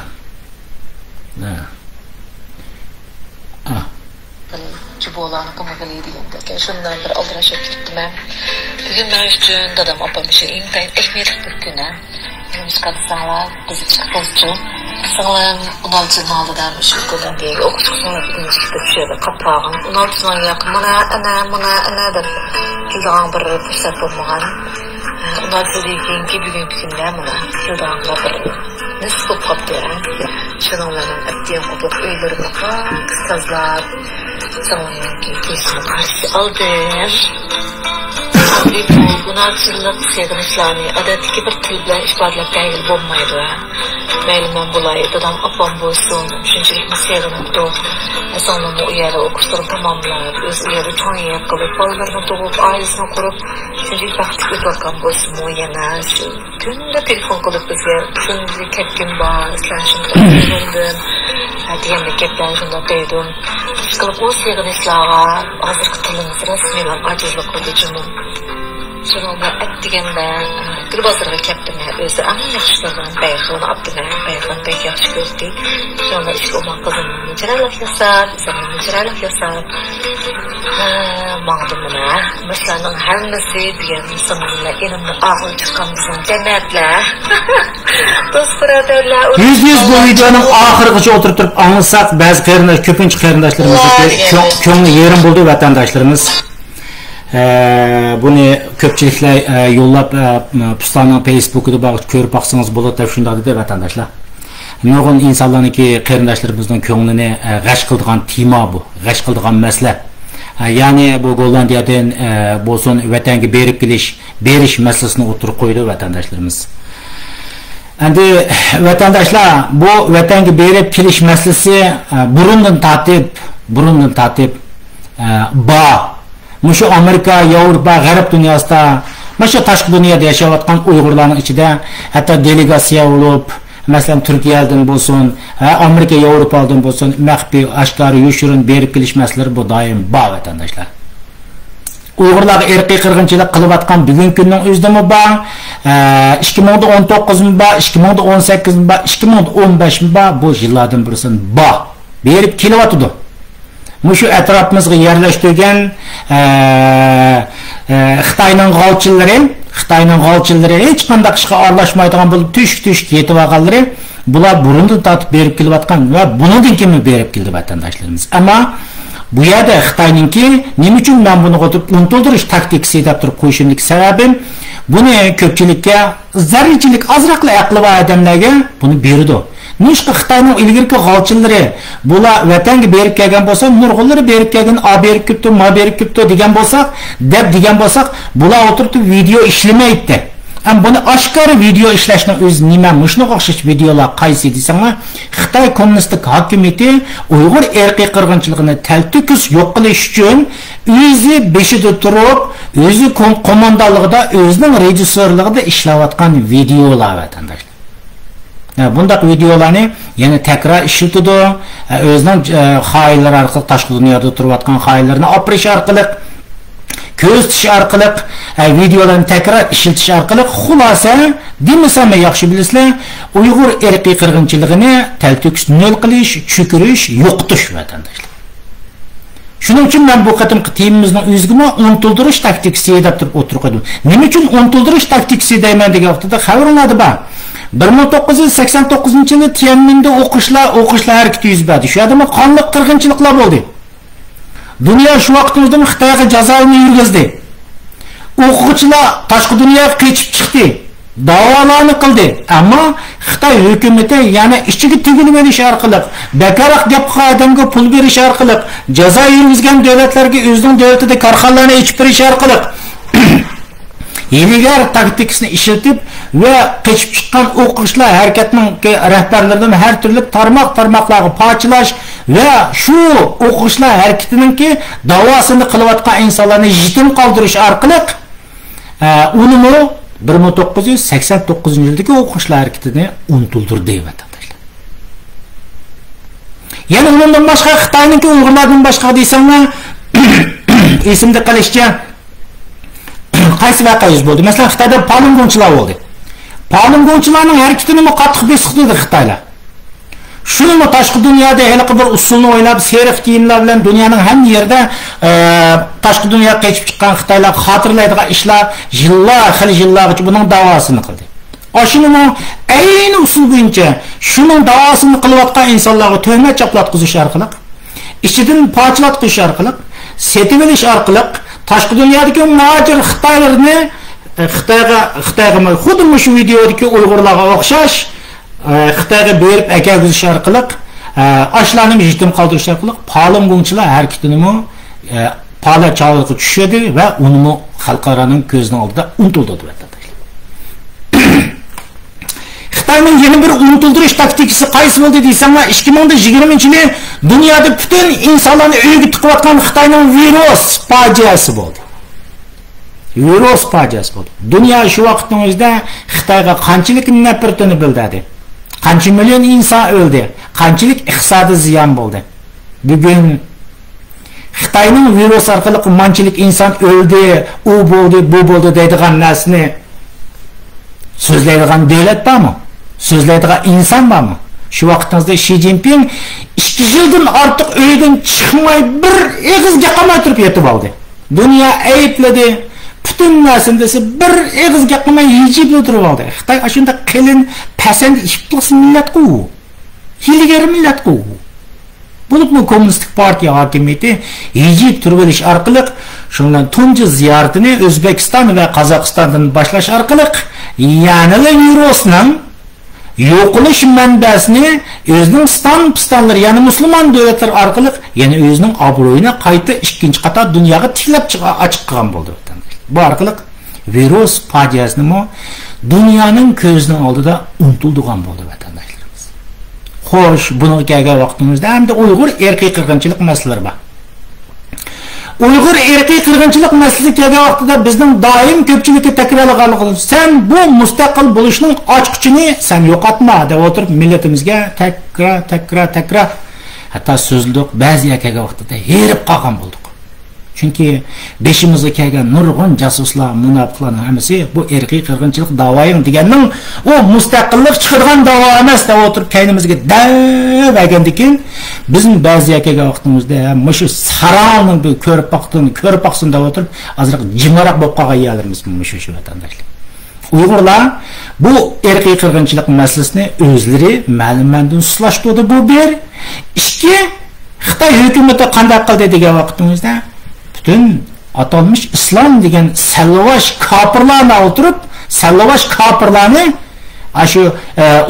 Speaker 2: Çubuğlarını kamagalıydı yani. Şundan bir aldırışıp gittim ben. Bugün ben üçün dadam apam için intayın ekmeyetlik bir güne. Yunus kadısağlar, bizi çıktıkçı. Sağlam 16 aldıdan şu günden diye okuduk sonra bir gün çıktı bir şeyde kapağın. 16'dan yakın bana da kildan bir fırsat bulmağın. 16 deyken ki bugünkü günde bana kildan bir nasıl kaptı yani. Şunlardan ettiğim okuduk öylerim kızlar. Zamanın ki kesimi karşı aldım. Bunlar çıllık sevginişlerini adattaki bir tilde işbadlap dəyil bulmaydı. Məlimən bulayı dadam apam boysun, üçüncülükmü sevginimdi. Sonunda uyarı okuşturup tamamlayıp, öz uyarı çoğun yer kılıp, ballarını doğup, ailesini kurup, üçüncülük vakti ötürken boysun o yana. Günde telefon kılıp bizge, üçüncülük ketkin var, islenşimde öğrendim. Diyenlik gepten şunda dedim. Çıkılıp o sevginişlara, hazırkı tılınız resmiyle acizlik olucunun. Şununla et degende bir bazarga keptim ya, özü en yaxşı görgen bayıqını aptım ya, bayıqını pek yaxşı gördü. Şununla işki olmak kızımın neciralik yasar, senin neciralik yasar. Mağdım buna, başlarının hemmesi diyen sonunda elimde ağıl çıkanmışsın cennetler. Dost buraderler.
Speaker 1: Yüz bu videonun ahırgıcı oturup anlasak, bazı qarindaş, köpünç qarindaşlarımızdaki köngli yerim buldu vatandaşlarımız. Bunu köpçilikler yollab Puslarning Facebook'da bağışıp körüp baksanız bo'ladi deb shunday dedi vatandaşlar. Nurg'un insonlarniki qarindoshlarimizni ko'nglini g'ash qiladigan tema bu, g'ash qiladigan masala. Ya'ni bu Gollandiyadan bo'lsin vatanga berib berish masalasini o'tirib qo'ydi vatandaşlarimiz. Endi vatandaşlar bu vatanga berib kelish masalasi burundan tatib Muşu Amerika, Avrupa, G'arb dunyosida, mana tashqi dunyoda yashayotgan Uyg'urlarning ichida hatto delegatsiya bo'lib, masalan Turkiyadan bo'lsin, Amerika, Avropadan bo'lsin, maxfiy, oshkora, yoshirin berib kelish masalalari bu doim bor vatandoshlar. Uyg'urlarga irqiy qirg'inchilik qilayotgan bugungi kunning o'zidami bor, 2019 mi bor, 2018 mi bor, 2015 mi bor, bu yillardan birisini bor. Berib kelyotdi. Mushu atrofimizga yerlashtirgan Xitoyning g'olchillari hech qanday ishga aralashmaydigan bo'lib tush yetib olganlari bular burundan tortib berib kelayotgan va bundan keyin berib keldi vatandoshlarimiz. Ammo bu yerda Xitoyninki nima uchun men buni unuttirish taktikasi deb turib qo'yishimning sababim buni ko'pchilikka zarrachilik ozroqli aqli va odamlarga buni berdi. Nishqa Xitoyning ilgirki g'olchillari bular vatanga berib kelgan bo'lsa, nurg'unlari berib kelgan, berib ketdi, berib ketdi degan bo'lsak, bular o'tirib video ishlamaydi. Am buni oshkora video ishlashning o'zi nima? Mushunga o'xshash videolar qaysi desanglar, Xitoy kommunistik hokimiyati Uyg'ur irqiy qirg'inchiligini taltikus yo'q qilish uchun o'zi beshida turib, o'zi qo'mondonligida, o'zining rejissyorligida ishlayotgan videolar vatandoshlar. Bundaq videolarni yana takrar ishlatdi, o'zining xoinlar orqali tashqi dunyoda turayotgan xoinlarni opirish orqali, ko'z tish orqali, videolarni takrar ishlatish orqali xulosa demasam yaxshi bilasizlar, Uyg'ur irqiy qirg'inchiligini taltikus nol qilish, cho'kirish, yo'qotish vatandoshlar. Shuning uchun men bu qatimqi temamizning o'zigini unuttirish taktikasi deb turib o'tirdim. Nima uchun unuttirish taktikasi deyman degan vaqtda xabaringlarda bor. 1989-yili Tiananmenda o'qishlar harakati yuz berdi. Shu yerda qonli qirg'inchiliklar bo'ldi. Dunyo shu vaqtimizda Xitoyga jazoini yurgizdi. O'quvchilar tashqi dunyoga qochib chiqdi. Da'volarni qildi. Ammo Xitoy hukumatı yana ichiga tegilib olish orqali, bekaraq gap qilgan odamga pul berish orqali, jazo yurgizgan davlatlarga o'zining davlatida korxonalarni ochib berish orqali iligar taktikasini ishlatib va qochib chiqqan o'quvchilar harakatining rahbarlaridan har turli tarmoqlarga parchalash va shu o'quvchilar harakatiningki da'vosini qilayotgan insonlarni yetim qoldirish orqali unimi 1989-yildagi o'quvchilar harakatini unutildirdi vatandoshlar. Yana bundan boshqa Xitoyning Uyg'urlardan boshqa deysanglar esimda qolishcha qaysi voqea yuz bo'ldi? Masalan, Xitoyda palongonchilar bo'ldi. Palongonchilarning harakatini qattiq besqildi Xitoylar. Shuni tashqi dunyoda hali bir usulni o'ylab, seriq kiyimlar bilan dunyoning hamma yerida tashqi dunyoga qochib chiqqan Xitoylar xotirlaydigan ishlar yillargacha buning davosini qildi. Oshini ayni usul bo'yicha shuning davosini qilayotgan insonlarga tuhmat chaplatqizish orqali, ichidan parchalatqish orqali, setib olish orqali tashqi dunyodagi muhojir Xitoylarni Xitoyga xuddi shu videodagi Uyg'urlarga o'xshash Xitoyga berib akag'izish orqali, ashlarni yetim qoldirish orqali palongonchilar harakatini pala chog'iga tushadi va uni xalqaroning ko'zining oldida unutildi. Xitoyning yana bir unutildirish taktikasi qaysi bo'ldi deysanglar, 2020-yil dunyoda butun insonlarni o'yga tiqayotgan Xitoyning virus fojiasi bo'ldi. Dunyo shu vaqtning o'zida Xitoyga qanchalik nafratini bildirdi. Qancha million inson o'ldi, qanchalik iqtisodiy ziyon bo'ldi. Bugun Xitoyning virus orqali qanchalik inson o'ldi, u bo'ldi, bu bo'ldi deydigan narsani so'zlaydigan davlat bormi? So'zlaydigan inson bormi? Shu vaqtimizda Xi Jinping 2 yildan ortiq uydan chiqmay bir eg'izga qamay turib yetib oldi. Dunyo aybladi. Bütün narsandasi bir eg'izga qilmay yechib o'tirib oldi. Xitoy shunda qilin pasand ishibto's millat-ku. Hilgar millat-ku. Bu kommunistik partiya hokimiyati yechib turib olish orqali shundan tunji ziyoratini O'zbekiston va Qozog'istondan boshlash orqali yana virusning yo'qolish manbasini o'zining pistonlari, ya'ni musulmon davlatlar orqali yana o'zining obro'yini qayta ikkinchi qator dunyoga tiklab chiqqan bo'ldi. Bu orqali virus fojiasini dunyoning ko'zining oldida unutildigan bo'ldi vatandoshlarimiz. Xo'sh, buni kelgan vaqtimizda hamda Uyg'ur irqiy qirg'inchilik masalalari bor. Uyg'ur irqiy qirg'inchilik masalasi kelgan vaqtida bizning doim ko'pchilikka takrorlaganligimiz, sen bu mustaqil bo'lishning ochqichini sen yo'qotma deb o'tirib millatimizga takror hatto so'zliq ba'zi kelgan vaqtida herib qolgan bo'ldik. Chunki beshimizga kelgan nurg'un jasuslar, munofiqlarning hammasi bu irqiy qirg'inchilik davoyim deganning u mustaqillik chiqargan davo emas deb o'tirib kaynimizga davagandikin bizning ba'zi kelgan vaqtimizda mushu saralning bu ko'rib boqsin deb o'tirib azroq jimaroq bo'lib qolgan yerlarimiz mushu vatandoshlar. Uyg'urlar bu irqiy qirg'inchilik masalasini o'zlari ma'lumotdan suslashtirdi bu bir. Ikki Xitoy hukumati qanday qildi degan vaqtimizda bütün atanmış İslam degan sallovash kafirlarni o'tirib, sallovash kafirlarni şu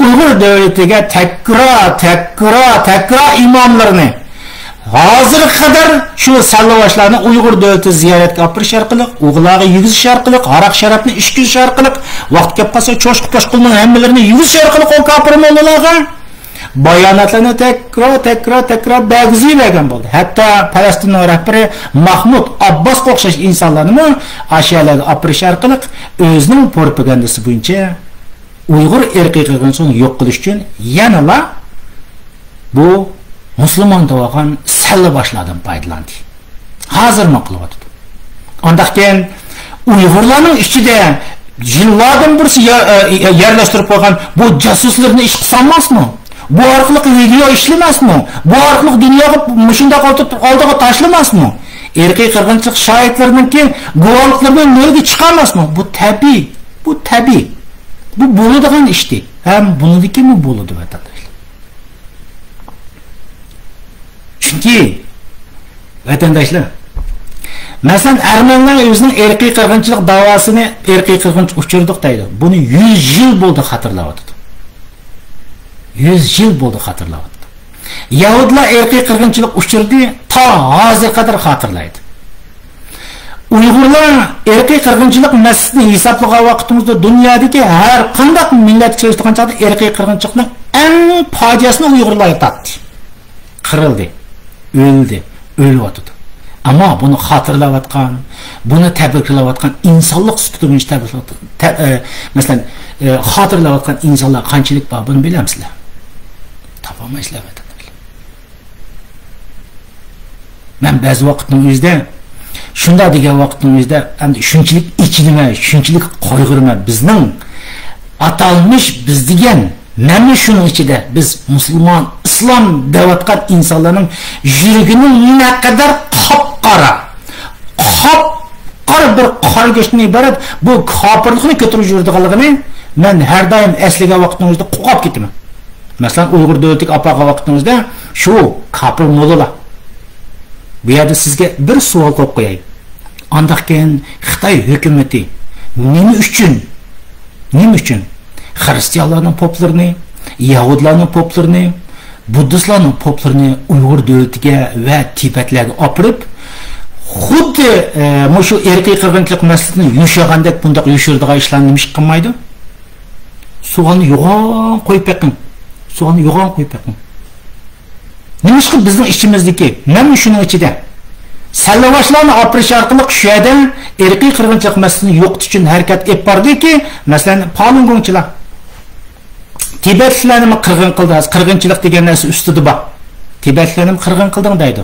Speaker 1: Uyg'ur davlatiga takror imomlarni hozir qadar shu sallovashlarni Uyg'ur davlati ziyoratga olib borish orqali, o'g'illarga yugizish orqali, aroq sharobni ichish orqali, vaqt kelib qolsa cho'shqi-poshqilni hammalarini yugizish orqali o kafir mollalarga bayonotlarni takror bag'izlagan bo'ldi. Hatto Falastinning rahbari Mahmud Abbos o'xshash insonlarni ashalarga opirish orqali o'zining propagandasi bo'yicha Uyg'ur irqiy qirg'inchiligini yo'q qilish uchun yanala bu musulmon degan salloboshlardan foydalandi. Hozir nima qilyapti? Undan keyin Uyg'urlarning ichida yillardan birisi yerlashtirib qo'ygan bu jasuslarni ish qilsanmasmi? Bu orqali video ishlamasmi? Bu orqali dunyoga shunday oldiga tashlamasmi? Irqiy qirg'inchilik shohidlarininki guvohliklardan nega chiqarmasmi? Bu tabiiy. Bu bo'ladigan ishdi. Ham buniki mi bo'ladi vatandoshlar? Chunki vatandoshlar masalan Armanlar o'zining irqiy qirg'inchilik davosini irqiy qirg'inchilik uchirdik deydi. Buni 100 yil bo'ldi xatirlayapti. 100 yil bo'ldi xatirlayapti. Yahudlar irqiy qirg'inchilik uchirdi, ta hozir qadar xatirlaydi. Uyg'urlar irqiy qirg'inchilik masalasini hisoblagan vaqtimizda dunyodagi har qanday millat kelishgan chog'da irqiy qirg'inchilikning eng fojiasini Uyg'urlar tatdi. Qirildi, o'lyapti. Ammo buni xatirlayotgan, buni tabriklayotgan insonlik sifatini masalan xatirlayotgan insonlar qanchalik bor buni bilamsizlar? Topolmaysizlar. Men ba'zi vaqtning o'zida shunda degan vaqtimizda endi shunchalik ichilma, shunchalik qayg'urma bizning atalmış biz degan mana shuning ichida biz musulmon, islom deyotgan insonlarning yuragining naqadar qop-qora bir qarg'ishni iborat bu kofirlikni ko'tarib yuradiganligini men har doim eslagan vaqtimizda qo'qib ketaman. Masalan, Uyg'ur davlatiga apaga vaqtimizda shu kofir mo'lalar. Bu yerda sizga bir savol qo'yib qo'yay. Undan keyin Xitoy hukumatı nima uchun xristianlarning poplarini, yahudlarning poplarini, buddistlarning poplarini Uyg'ur davlatiga va Tibetlarga opirib, xuddi shu irqiy qirg'inchilik masalasini yushagandek bunday yushirdigan ishlarni nima qilmaydi? Suvalni yo'g'on qo'yib beqing. Nima qilib bizning ichimizdagi mana shuning ichida sallavashlarni opirish orqali shu yerda irqiy qirg'inchilik masalasini yo'qotish uchun harakat olib bordiki, masalan, Falungongchilar Tibetlarni qirg'in qildi. Qirg'inchilik degan narsa ustida bor. Tibetlarni qirg'in qilding deydi.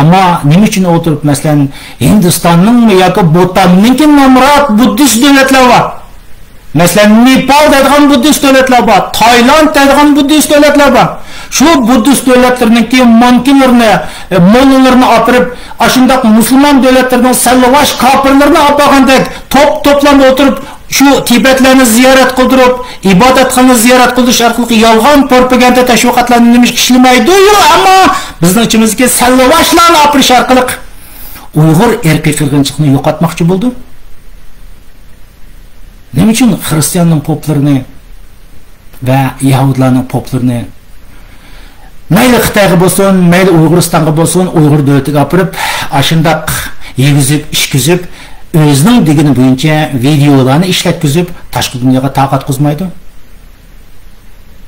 Speaker 1: Ammo nima uchun o'tirib masalan Hindistonning yoki Bhutanning nomrod buddist davlatlar bor. Masalan, Nepal deydigan buddist davlatlar bor, Tayland deydigan buddist davlatlar bor. Şu buddist devletlerindeki mankilerini, mollalarını apırıp, aşındak Müslüman devletlerinin sallavaş kapırlarını apagandek toplamda oturup, şu Tibetlerini ziyaret kıldırıp, ibadetlerini ziyaret kıldırış arkalık yalgan propaganda teşvikatlarını demiş kişilemeydi ama bizden içimizdeki sallavaşlarını apırış arkalık Uyghur erkek kırgınçılığını yok atmakçı buldu. Ne için Hristiyanın poplarını ve Yahudlarının poplarını mayli Xitoyga bo'lsin, mayli Uyg'uristonga bo'lsin, Uyg'ur davlatiga olib, ashundaq yegizib, ishkizib, o'zining degani bo'yicha videolarni ishlatkizib, tashqi dunyoga taqat qizmaydi.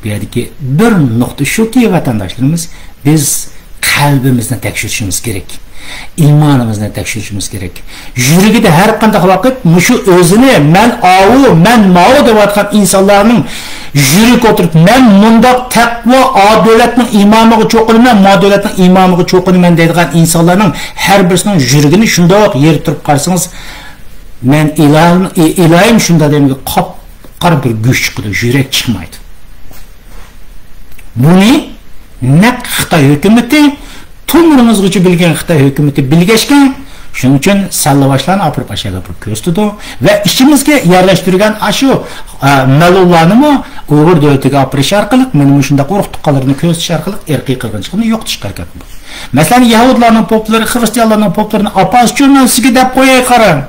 Speaker 1: Bu yerdagi bir nuqta shuki vatandoshlarimiz, biz qalbimizni tekshirishimiz kerak. İmanımızı tekşirishimiz kerak. Yuragida har qanday vaqt mushu o'zini men avu, men ma'u deb aytgan insonlarning yuragi o'tirib, men mundaq taqvo, adolatning imomiga cho'qinaman, madolatning imomiga cho'qinaman deydigan insonlarning har birisining yuragini shundoq yer turib qarasangiz, men ilohim shunda demga qop-qora bir go'sh chiqadi, yurak chiqmaydi. Buni naq Xitoy hukumati Tumurumuzgacha bilgan Xitoy hukumati bilgashgan, shuning uchun sallavaşlarni olib ashaga bir ko'rsatdi va ishimizga yerlashtirgan ashu malullarni Uyg'ur davlatiga olib orqali mana shunday qo'rqitqanlarni ko'rsatish orqali irqiy qirg'inchilikni yo'qotish harakat qildi. Masalan, yahudlarning poplari, xristianlarning poplarini apas uchun sizga deb qo'yay qarang.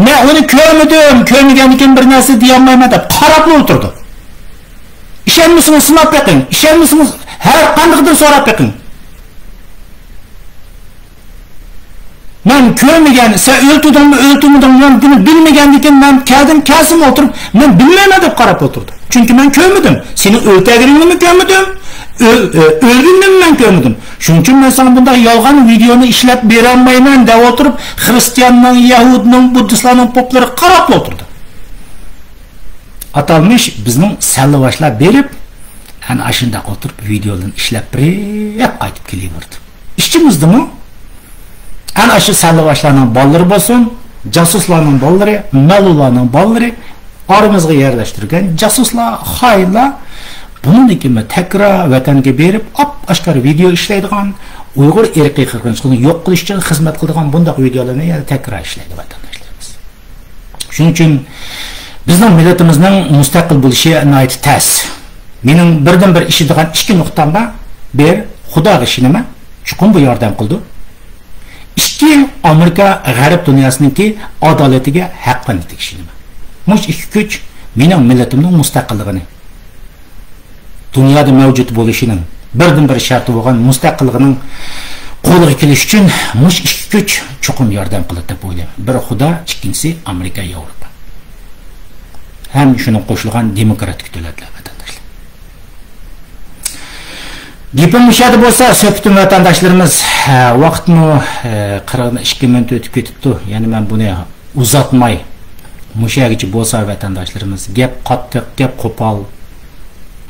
Speaker 1: Men uni ko'rmadim, ko'rmaganikin bir narsa deya olmayman deb qarab o'tirdi. İşenmisiniz, sinab beqing. İşenmisiniz, har qanday so'rab beqing. Men ko'rmagan, sen o'ltidimmi, men buni bilmagandikin men keldim o'tirib, men bilmayman deb qarab o'tirdi. Chunki men ko'rmadim. Seni o'ltagiringni ko'rmadim. O'lginni men ko'rmadim. Shuning uchun men sana bunday yolg'on videoni ishlab bera olmayman deb o'tirib, xristianning, yahudning, buddistlarning poplari qarab o'tirdi. Atalmış bizning sallavaşlar berib, ana ashunda o'tirib videolarni ishlab berib qaytib kelaverdi. İşçimizdimi? Ana shu sallavaşlarning bollari bo'lsin, jasuslarning bollari, malullarning bollari, oramizga yerlashtirgan jasuslar, xayrlar buningdimi takra vatanga berib, oshkor video ishlaydigan, Uyg'ur irqiy qirg'inchiligini yo'q qilish uchun xizmat qiladigan bunday videolarni yana takra ishlaydi vatandoshlarimiz. Shuning uchun bizning millatimizning mustaqil bo'lishi nihoyat tas. Mening birdan bir ishlaydigan ikki nuqtam bor. Bir, Xudoga ishonaman, chuqur bu yordam qildi. İki, Amerika g'arb dunyosiningki adolatiga haqqani tekshiraman. Mush ikki kuch mening millatimning mustaqilligini, dunyoda mavjud bo'lishining birdan bir sharti bo'lgan mustaqilligining qo'lga kelish uchun mush ikki kuch chuqur yordam qiladi deb o'ylayman. Biri Xudo, ikkinchisi Amerika, Yevropa. Hem şunun qo'shilgan demokratik davlatlar vatandoshlar. Gapim müşahada bo'lsa, söhbatim vatandoshlarimiz vaqtni 42 minut o'tib ketibdi. Ya'ni men buni uzatmay mushagicha bo'lsa vatandoshlarimiz, gap qattiq, gap qo'pol.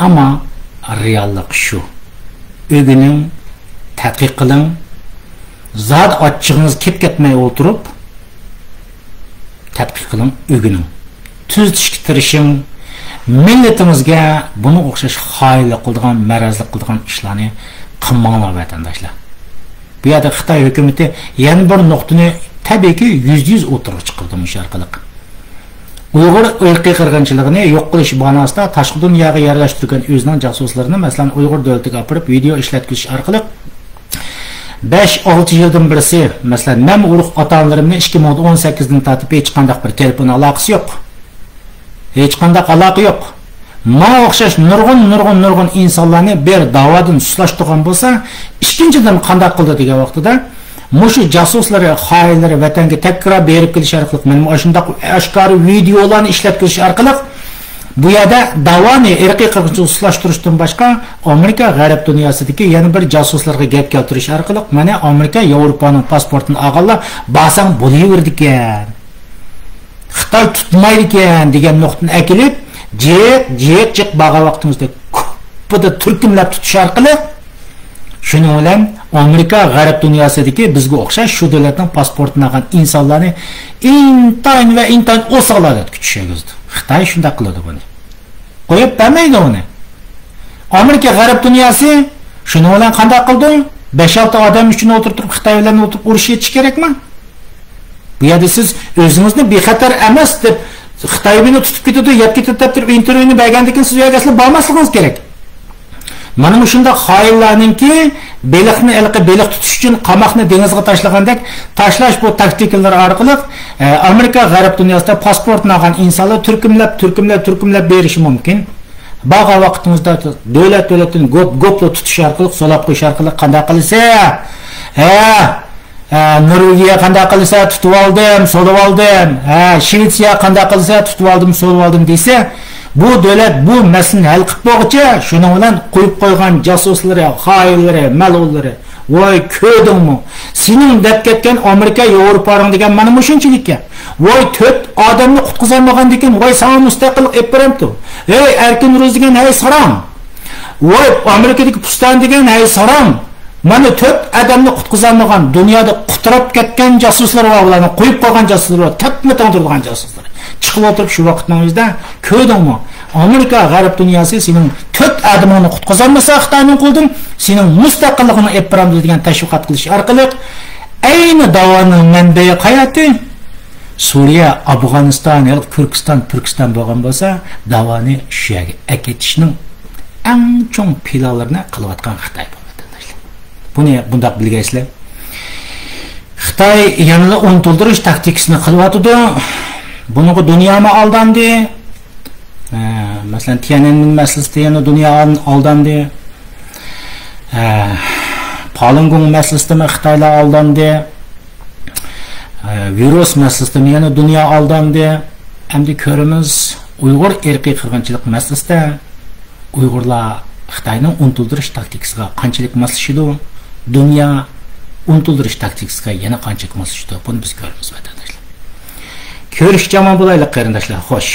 Speaker 1: Ammo reallik shu. O'gining, tadqiq qiling, zot ochchig'ingiz ketmay o'tirib, tadqiq qiling, o'gining. Tuzatishga tirishing, millatimizga buni o'xshash xoinlik qilgan, marazlik qilgan ishlarni qilmanglar vatandoshlar. Bu yerda Xitoy hukumati yana bir nuqtani tabiiyki 100% o'tirib chiqardi musharqiliq. Uyg'ur irqiy qirg'inchiligini yo'q qilish ma'nosida tashqi dunyoga yerlashtirgan o'zining jasuslarini, masalan, Uyg'ur davlatiga olib video ishlatkish orqali 5-6 yildan birisi, masalan, men urug' ota-onalarimni 2018 dan tortib hech qanday bir telefon aloqasi yo'q. Hech qanday aloqa yo'q. Ma o'xshash nurg'un insonlarni bir da'vodan suslashtirgan bo'lsa, ikkinchidan qanday qildi degan vaqtida mushu jasuslari, xoinlari vatanga takrar berib kelish orqali, men shunday oshkor videolarni ishlab kelish orqali bu yerda da'voni irqiy qirg'inchilik suslashtirishdan boshqa Amerika g'arb dunyosidagi yana bir jasuslarga gap keltirish orqali mana Amerika Yevropaning pasportini olganlar basang bo'laverdi ekan. Xitoy tutmaydi ekan degan nuqtani akilib, jiq baga vaqtimizda ko'pida turkumlab tutish orqali shuning bilan Amerika g'arb dunyosidagi bizga o'xshash shu davlatning pasportini olgan insonlarni intayin o'saqlarga kutishagizdi. Xitoy shunday qiladi buni. Qo'yib bermaydi uni. Amerika g'arb dunyosi shuning bilan qanday qildi? 5-6 odam uchun o'tirib Xitoy bilan o'tirib urush yetish kerakmi? Bu yerda siz o'zingizni bexatar emas deb Xitoy buni tutib ketadi, yeb ketadi deb intervyuni bergandan keyin siz u yerga asli bormasligingiz kerak. Mana shunda xoinlarningki beliqni beliq tutish uchun qamoqni dengizga tashlagandek tashlash bu taktikalar orqali Amerika g'arb dunyosida pasportni olgan insonlar turkumlab berishi mumkin. Baga vaqtimizda davlatdan goplo tutish orqali, solab qo'yish orqali qanday qilsa, Norvegiya qanday qilsa tutib oldim, solib oldim, Shvetsiya qanday qilsa tutib oldim, solib oldim desa, bu davlat bu masalani hal qilib bo'lguncha shuning bilan qo'yib qo'ygan jasuslari, xoinlari, malulları, Voy köydingmi? Sening deb ketgan Amerika, Yevropaning degan mana mushunchilikka. Voy 4 odamni qutqizolmagan ekan, voy sana mustaqillik olib beramdi. Ey erkin ro'z degan hey saram. Voy Amerikadagi pustan degan hey saram. Mana 4 odamni qutqizolmagan, dunyoda qutirab ketgan jasuslar va ularni qo'yib qo'ygan jasuslar va tapma-tang turgan jasuslar. Chiqib o'tirib shu vaqtning o'zida ko'rdingmi? Amerika g'arb dunyosi sening 4 odamni qutqizolmasa Xitoyning qo'ldan sening mustaqilligini olib beramdi degan tashviqot qilish orqali ayni da'voning manbai qayerda? Suriya, Afg'oniston, Turkiston bo'lgan bo'lsa, da'voni shu yerga aketishning eng chong planlarini qilayotgan Xitoy. Buni bundaq bilgaysizlar. Xitoy yanada unutuldirish taktikasini qilyotdi. Bunga dunyomi aldandi? Masalan, Tiananmen masalasida yana dunyo aldandi. Falun Gong masalasida Xitoylar aldandi. Virus masalasida yana dunyo aldandi. Endi ko'ramiz, Uyg'ur irqiy qirg'inchilik masalasida Uyg'urlar Xitoyning unutuldirish taktikasiga qanchalik moslashadi? Dünya unutuldirish taktikasiga yana qanchalik moslashadi? Buni biz ko'ramiz vatandoshlar. Ko'rishga omon bo'laylik qarindoshlar. Xo'sh.